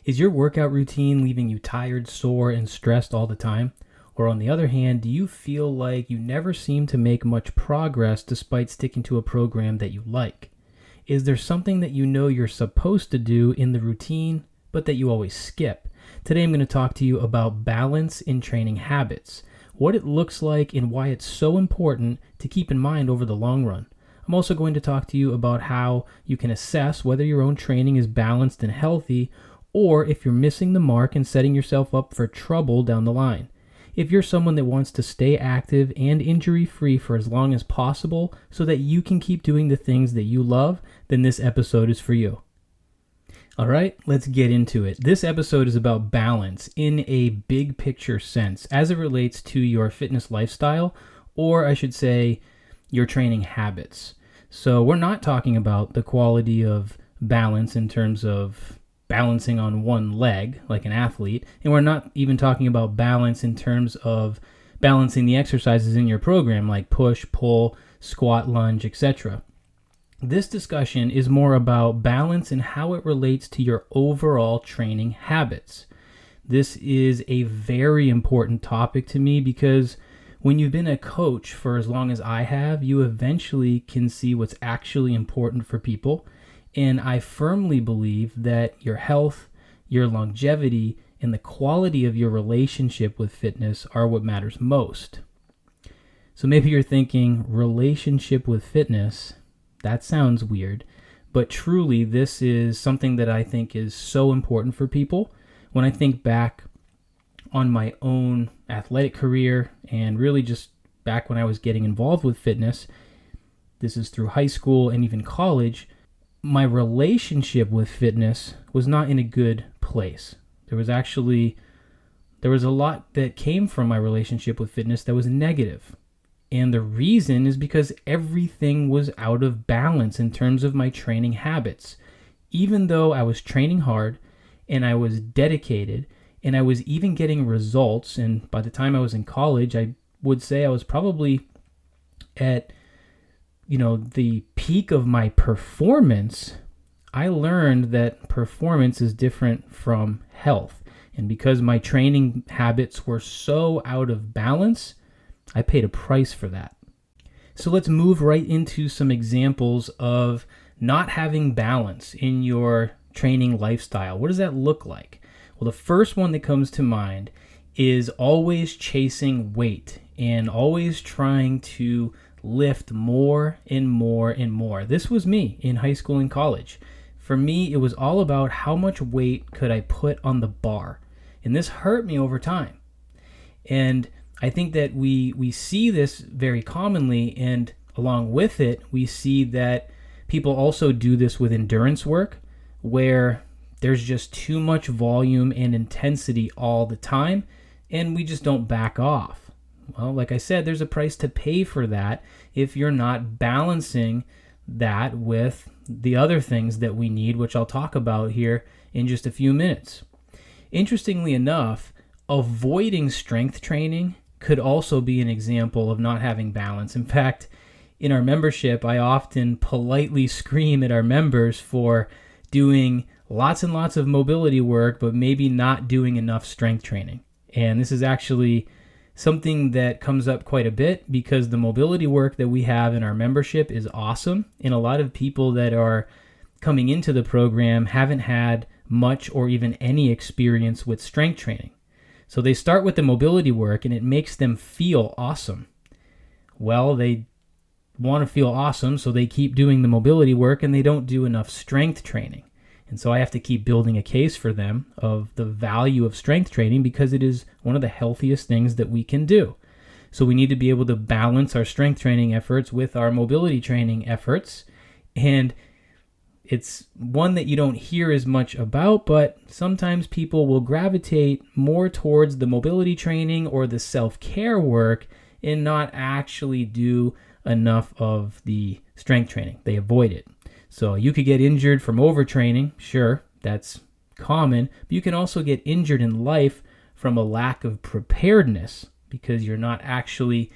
Is your workout routine leaving you tired, sore, and stressed all the time? Or on the other hand, do you feel like you never seem to make much progress despite sticking to a program that you like? Is there something that you know you're supposed to do in the routine, but that you always skip? Today I'm going to talk to you about balance in training habits, what it looks like and why it's so important to keep in mind over the long run. I'm also going to talk to you about how you can assess whether your own training is balanced and healthy, or if you're missing the mark and setting yourself up for trouble down the line. If you're someone that wants to stay active and injury-free for as long as possible so that you can keep doing the things that you love, then this episode is for you. All right, let's get into it. This episode is about balance in a big picture sense as it relates to your fitness lifestyle, or I should say, your training habits. So we're not talking about the quality of balance in terms of balancing on one leg like an athlete, and we're not even talking about balance in terms of balancing the exercises in your program like push, pull, squat, lunge, etc. This discussion is more about balance and how it relates to your overall training habits. This is a very important topic to me because when you've been a coach for as long as I have, you eventually can see what's actually important for people. And I firmly believe that your health, your longevity, and the quality of your relationship with fitness are what matters most. So maybe you're thinking, relationship with fitness, that sounds weird. But truly, this is something that I think is so important for people. When I think back on my own athletic career and really just back when I was getting involved with fitness, this is through high school and even college, my relationship with fitness was not in a good place. There was a lot that came from my relationship with fitness that was negative. And the reason is because everything was out of balance in terms of my training habits. Even though I was training hard and I was dedicated and I was even getting results, and by the time I was in college, I would say I was probably at the peak of my performance, I learned that performance is different from health. And because my training habits were so out of balance, I paid a price for that. So let's move right into some examples of not having balance in your training lifestyle. What does that look like? Well, the first one that comes to mind is always chasing weight and always trying to lift more and more and more. This was me in high school and college. For me, it was all about how much weight could I put on the bar. And this hurt me over time. And I think that we see this very commonly, and along with it, we see that people also do this with endurance work, where there's just too much volume and intensity all the time, and we just don't back off. Well, like I said, there's a price to pay for that if you're not balancing that with the other things that we need, which I'll talk about here in just a few minutes. Interestingly enough, avoiding strength training could also be an example of not having balance. In fact, in our membership, I often politely scream at our members for doing lots and lots of mobility work, but maybe not doing enough strength training. And this is actually something that comes up quite a bit because the mobility work that we have in our membership is awesome. And a lot of people that are coming into the program haven't had much or even any experience with strength training. So they start with the mobility work and it makes them feel awesome. Well, they want to feel awesome, so they keep doing the mobility work and they don't do enough strength training. And so I have to keep building a case for them of the value of strength training because it is one of the healthiest things that we can do. So we need to be able to balance our strength training efforts with our mobility training efforts. And it's one that you don't hear as much about, but sometimes people will gravitate more towards the mobility training or the self-care work and not actually do enough of the strength training. They avoid it. So you could get injured from overtraining. Sure, that's common. But you can also get injured in life from a lack of preparedness because you're not actually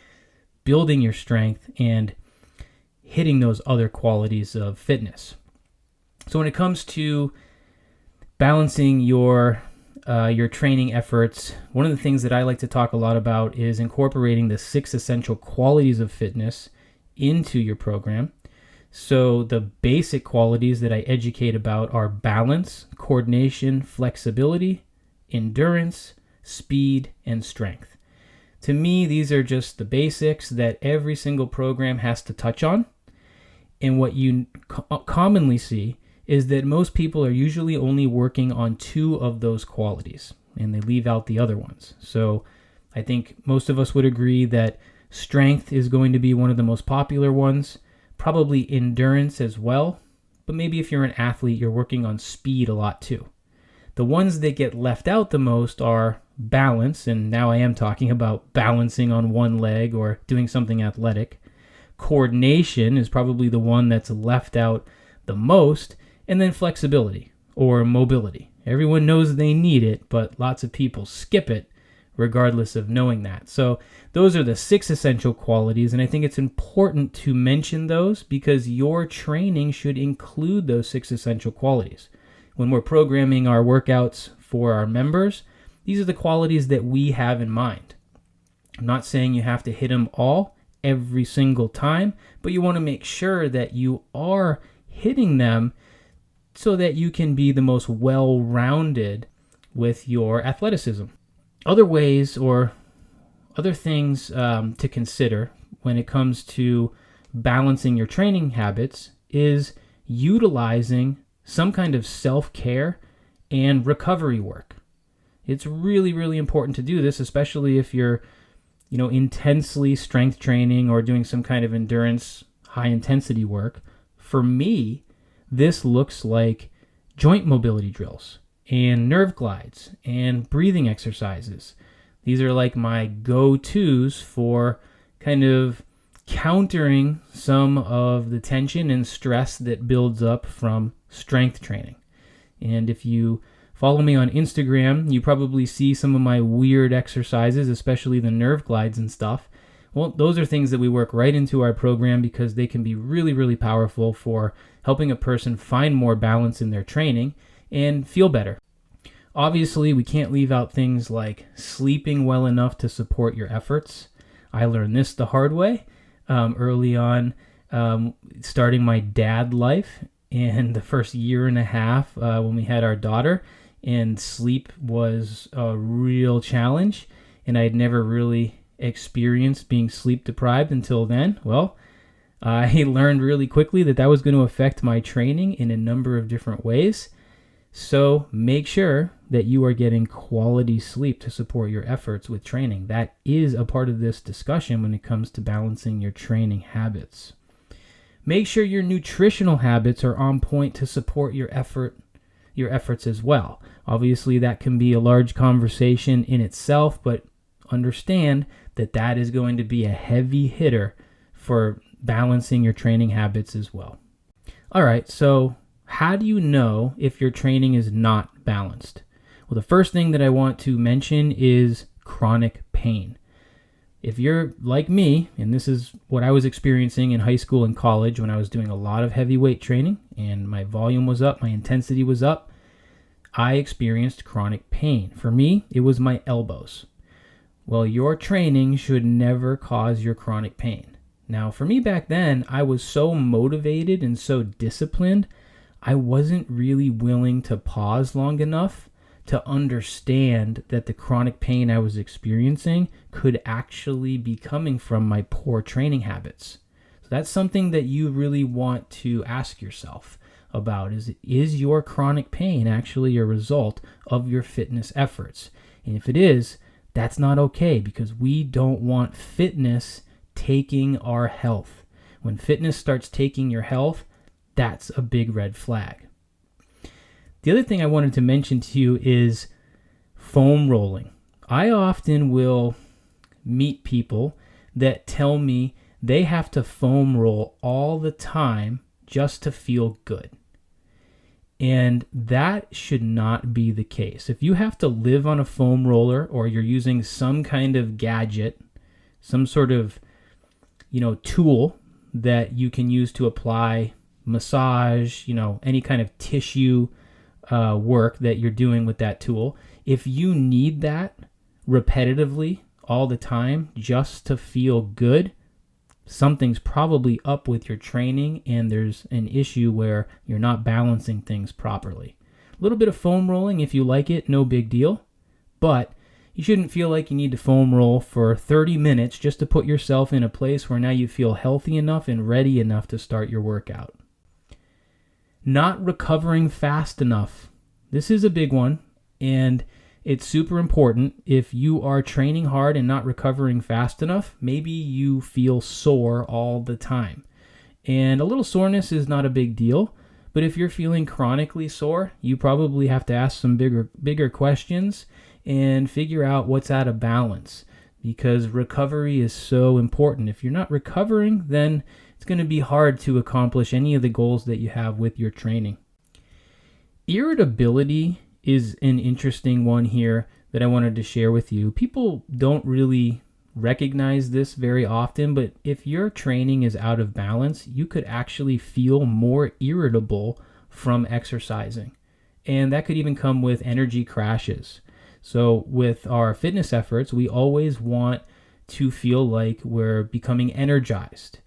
building your strength and hitting those other qualities of fitness. So when it comes to balancing your training efforts, one of the things that I like to talk a lot about is incorporating the 6 essential qualities of fitness into your program. So the basic qualities that I educate about are balance, coordination, flexibility, endurance, speed, and strength. To me, these are just the basics that every single program has to touch on. And what you commonly see is that most people are usually only working on 2 of those qualities, and they leave out the other ones. So I think most of us would agree that strength is going to be one of the most popular ones, probably endurance as well, but maybe if you're an athlete, you're working on speed a lot too. The ones that get left out the most are balance, and now I am talking about balancing on one leg or doing something athletic. Coordination is probably the one that's left out the most, and then flexibility or mobility. Everyone knows they need it, but lots of people skip it regardless of knowing that. So those are the 6 essential qualities, and I think it's important to mention those because your training should include those 6 essential qualities. When we're programming our workouts for our members, these are the qualities that we have in mind. I'm not saying you have to hit them all every single time, but you want to make sure that you are hitting them so that you can be the most well-rounded with your athleticism. Other ways or other things to consider when it comes to balancing your training habits is utilizing some kind of self-care and recovery work. It's really, really important to do this, especially if you're, intensely strength training or doing some kind of endurance, high-intensity work. For me, this looks like joint mobility drills and nerve glides and breathing exercises. These are like my go-tos for kind of countering some of the tension and stress that builds up from strength training. And if you follow me on Instagram, you probably see some of my weird exercises, especially the nerve glides and stuff. Well, those are things that we work right into our program because they can be really, really powerful for helping a person find more balance in their training and feel better. Obviously, we can't leave out things like sleeping well enough to support your efforts. I learned this the hard way early on, starting my dad life in the first year and a half when we had our daughter, and sleep was a real challenge, and I had never really experienced being sleep deprived until then. Well, I learned really quickly that was going to affect my training in a number of different ways. So make sure that you are getting quality sleep to support your efforts with training. That is a part of this discussion when it comes to balancing your training habits. Make sure your nutritional habits are on point to support your efforts as well. Obviously, that can be a large conversation in itself, but understand that is going to be a heavy hitter for balancing your training habits as well. All right, so how do you know if your training is not balanced? Well, the first thing that I want to mention is chronic pain. If you're like me, and this is what I was experiencing in high school and college when I was doing a lot of heavy weight training and my volume was up, my intensity was up, I experienced chronic pain. For me, it was my elbows. Well, your training should never cause your chronic pain. Now, for me back then, I was so motivated and so disciplined, I wasn't really willing to pause long enough to understand that the chronic pain I was experiencing could actually be coming from my poor training habits. So that's something that you really want to ask yourself about. Is your chronic pain actually a result of your fitness efforts? And if it is, that's not okay because we don't want fitness taking our health. When fitness starts taking your health, that's a big red flag. The other thing I wanted to mention to you is foam rolling. I often will meet people that tell me they have to foam roll all the time just to feel good. And that should not be the case. If you have to live on a foam roller or you're using some kind of gadget, some sort of, tool that you can use to apply massage, any kind of tissue work that you're doing with that tool, if you need that repetitively all the time just to feel good, something's probably up with your training and there's an issue where you're not balancing things properly. A little bit of foam rolling, if you like it, no big deal, but you shouldn't feel like you need to foam roll for 30 minutes just to put yourself in a place where now you feel healthy enough and ready enough to start your workout. Not recovering fast enough. This is a big one, and it's super important. If you are training hard and not recovering fast enough, maybe you feel sore all the time. And a little soreness is not a big deal, but if you're feeling chronically sore, you probably have to ask some bigger questions and figure out what's out of balance, because recovery is so important. If you're not recovering, then it's going to be hard to accomplish any of the goals that you have with your training. Irritability is an interesting one here that I wanted to share with you. People don't really recognize this very often, but if your training is out of balance, you could actually feel more irritable from exercising. And that could even come with energy crashes. So with our fitness efforts, we always want to feel like we're becoming energized.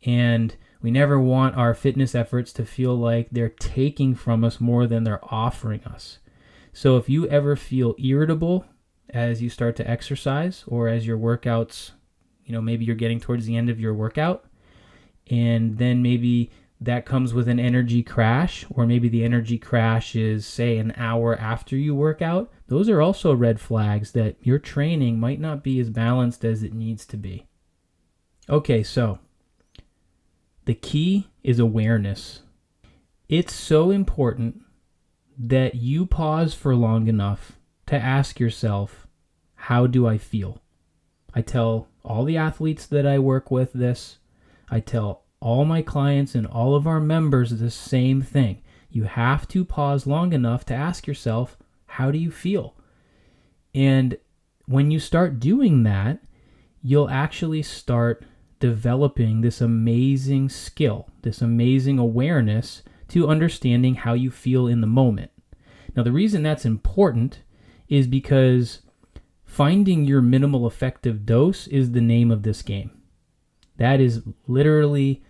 And we never want our fitness efforts to feel like they're taking from us more than they're offering us. So if you ever feel irritable as you start to exercise or as your workouts, maybe you're getting towards the end of your workout, and then maybe that comes with an energy crash, or maybe the energy crash is, say, an hour after you work out, those are also red flags that your training might not be as balanced as it needs to be. Okay, so the key is awareness. It's so important that you pause for long enough to ask yourself, how do I feel? I tell all the athletes that I work with this. I tell all my clients and all of our members the same thing. You have to pause long enough to ask yourself, how do you feel? And when you start doing that, you'll actually start developing this amazing skill, this amazing awareness to understanding how you feel in the moment. Now, the reason that's important is because finding your minimal effective dose is the name of this game. That is literally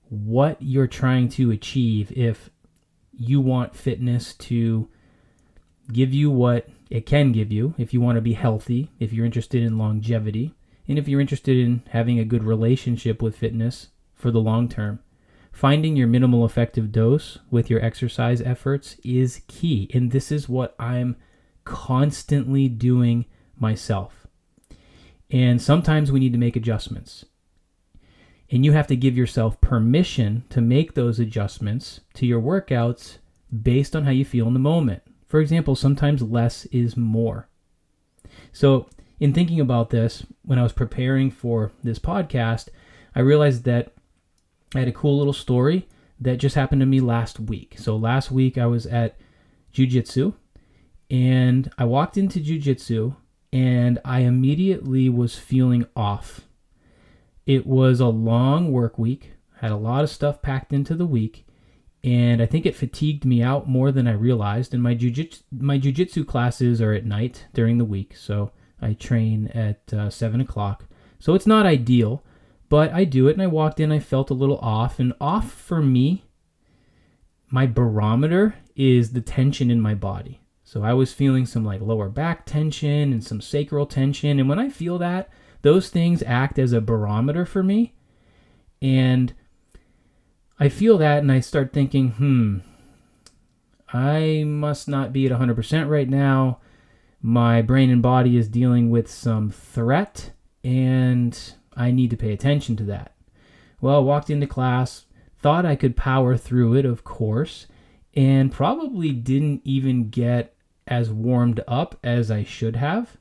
what you're trying to achieve if you want fitness to give you what it can give you, if you want to be healthy, if you're interested in longevity, and if you're interested in having a good relationship with fitness for the long term. Finding your minimal effective dose with your exercise efforts is key, and this is what I'm constantly doing myself. And sometimes we need to make adjustments. And you have to give yourself permission to make those adjustments to your workouts based on how you feel in the moment. For example, sometimes less is more. So in thinking about this, when I was preparing for this podcast, I realized that I had a cool little story that just happened to me last week. So last week I was at jiu-jitsu, and I walked into jiu-jitsu and I immediately was feeling off. It was a long work week, had a lot of stuff packed into the week, and I think it fatigued me out more than I realized. And my jiu-jitsu classes are at night during the week, so I train at 7 o'clock. So it's not ideal, but I do it, and I walked in, I felt a little off. And off for me, my barometer is the tension in my body. So I was feeling some lower back tension and some sacral tension. And when I feel that, those things act as a barometer for me. And I feel that and I start thinking, I must not be at 100% right now. My brain and body is dealing with some threat and I need to pay attention to that. Well, I walked into class, thought I could power through it, of course, and probably didn't even get as warmed up as I should have.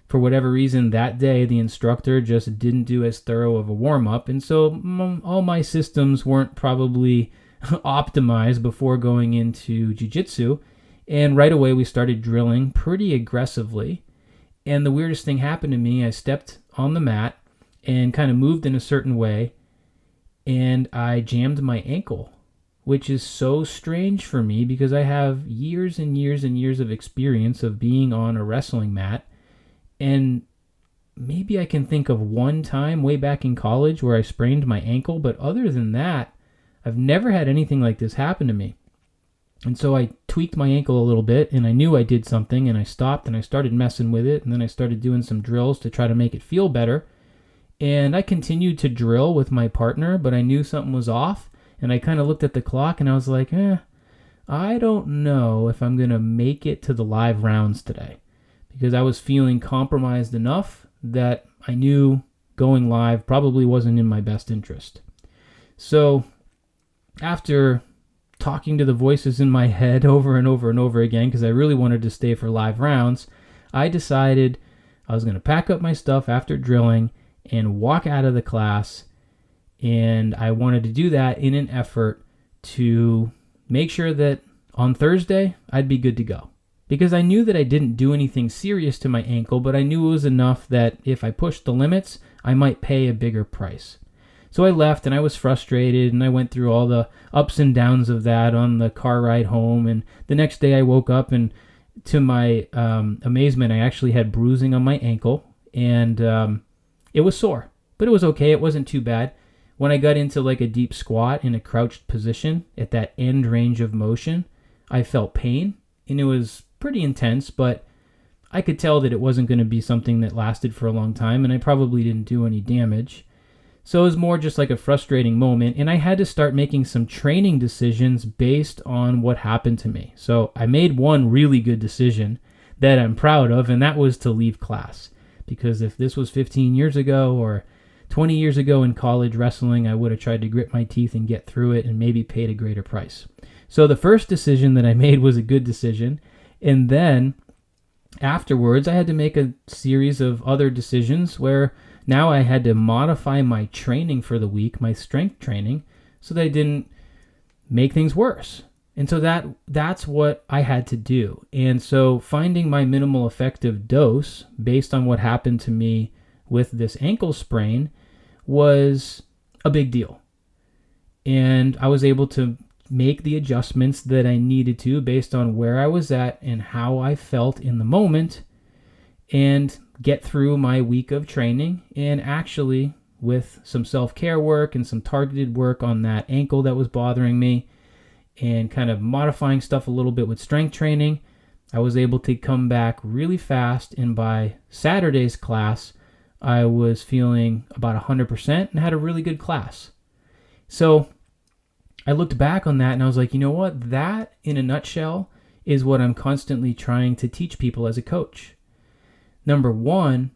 For whatever reason, that day, the instructor just didn't do as thorough of a warm-up, and so all my systems weren't probably optimized before going into jiu-jitsu, and right away we started drilling pretty aggressively, and the weirdest thing happened to me. I stepped on the mat and kind of moved in a certain way, and I jammed my ankle, which is so strange for me because I have years and years and years of experience of being on a wrestling mat. And maybe I can think of one time way back in college where I sprained my ankle, but other than that, I've never had anything like this happen to me. And so I tweaked my ankle a little bit, and I knew I did something, and I stopped and I started messing with it, and then I started doing some drills to try to make it feel better. And I continued to drill with my partner, but I knew something was off, and I kind of looked at the clock and I was like, I don't know if I'm going to make it to the live rounds today, because I was feeling compromised enough that I knew going live probably wasn't in my best interest. So after talking to the voices in my head over and over and over again, because I really wanted to stay for live rounds, I decided I was going to pack up my stuff after drilling and walk out of the class. And I wanted to do that in an effort to make sure that on Thursday I'd be good to go. Because I knew that I didn't do anything serious to my ankle, but I knew it was enough that if I pushed the limits, I might pay a bigger price. So I left and I was frustrated, and I went through all the ups and downs of that on the car ride home. And the next day I woke up, and to my amazement, I actually had bruising on my ankle, and it was sore, but it was okay. It wasn't too bad. When I got into like a deep squat in a crouched position at that end range of motion, I felt pain, and it was pretty intense, but I could tell that it wasn't going to be something that lasted for a long time, and I probably didn't do any damage. So it was more just like a frustrating moment, and I had to start making some training decisions based on what happened to me. So I made one really good decision that I'm proud of, and that was to leave class. Because if this was 15 years ago or 20 years ago in college wrestling, I would have tried to grit my teeth and get through it and maybe paid a greater price. So the first decision that I made was a good decision, and then afterwards I had to make a series of other decisions where now I had to modify my training for the week, my strength training, so that I didn't make things worse. And so that's what I had to do. And so finding my minimal effective dose based on what happened to me with this ankle sprain was a big deal. And I was able to make the adjustments that I needed to based on where I was at and how I felt in the moment, and get through my week of training, and actually with some self-care work and some targeted work on that ankle that was bothering me and kind of modifying stuff a little bit with strength training, I was able to come back really fast, and by Saturday's class I was feeling about 100% and had a really good class. So I looked back on that and I was like, you know what? That in a nutshell is what I'm constantly trying to teach people as a coach. Number one,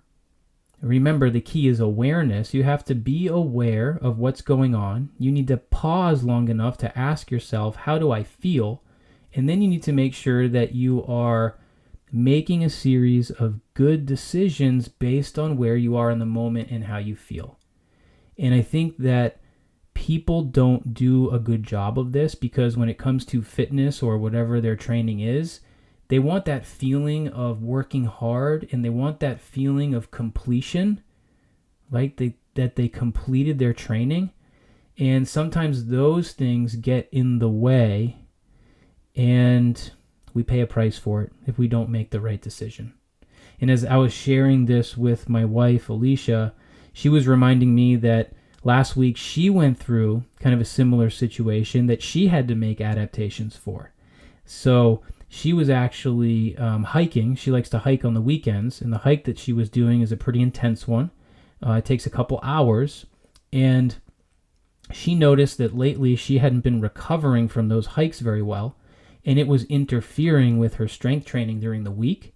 remember the key is awareness. You have to be aware of what's going on. You need to pause long enough to ask yourself, how do I feel? And then you need to make sure that you are making a series of good decisions based on where you are in the moment and how you feel. And I think that people don't do a good job of this, because when it comes to fitness or whatever their training is, they want that feeling of working hard, and they want that feeling of completion, like that they completed their training. And sometimes those things get in the way, and we pay a price for it if we don't make the right decision. And as I was sharing this with my wife, Alicia, she was reminding me that last week she went through kind of a similar situation that she had to make adaptations for. So she was actually hiking. She likes to hike on the weekends, and the hike that she was doing is a pretty intense one. It takes a couple hours, and she noticed that lately she hadn't been recovering from those hikes very well, and it was interfering with her strength training during the week,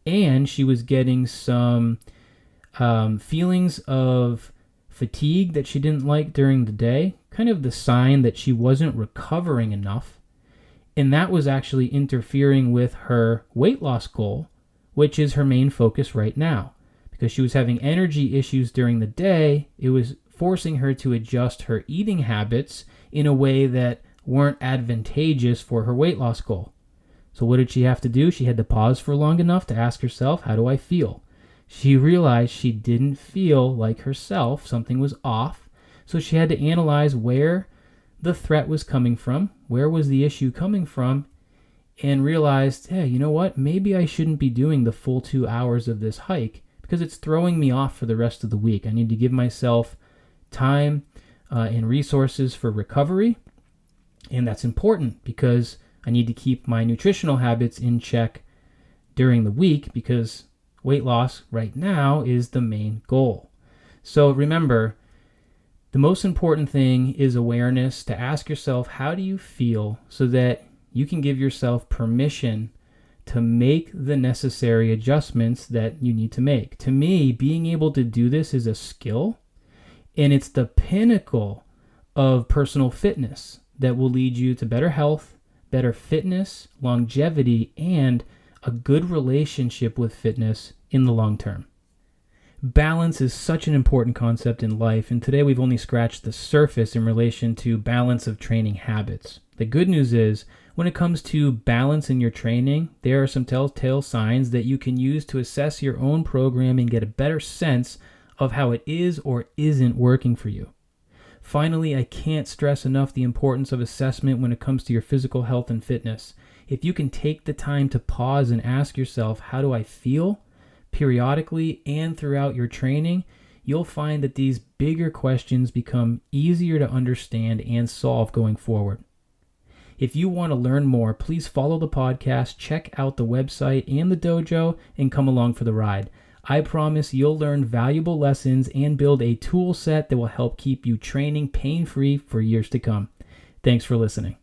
and she was getting some feelings of fatigue that she didn't like during the day, kind of the sign that she wasn't recovering enough. And that was actually interfering with her weight loss goal, which is her main focus right now. Because she was having energy issues during the day, it was forcing her to adjust her eating habits in a way that weren't advantageous for her weight loss goal. So what did she have to do? She had to pause for long enough to ask herself, how do I feel? She realized she didn't feel like herself. Something was off. So she had to analyze where the threat was coming from, where was the issue coming from, and realized, hey, you know what? Maybe I shouldn't be doing the full 2 hours of this hike because it's throwing me off for the rest of the week. I need to give myself time and resources for recovery. And that's important because I need to keep my nutritional habits in check during the week because weight loss right now is the main goal. So remember, the most important thing is awareness, to ask yourself, how do you feel, so that you can give yourself permission to make the necessary adjustments that you need to make. To me, being able to do this is a skill, and it's the pinnacle of personal fitness that will lead you to better health, better fitness, longevity, and a good relationship with fitness in the long term. Balance is such an important concept in life, and today we've only scratched the surface in relation to balance of training habits. The good news is, when it comes to balance in your training, there are some telltale signs that you can use to assess your own program and get a better sense of how it is or isn't working for you. Finally, I can't stress enough the importance of assessment when it comes to your physical health and fitness. If you can take the time to pause and ask yourself, how do I feel? Periodically and throughout your training, you'll find that these bigger questions become easier to understand and solve going forward. If you want to learn more, please follow the podcast, check out the website and the dojo, and come along for the ride. I promise you'll learn valuable lessons and build a tool set that will help keep you training pain-free for years to come. Thanks for listening.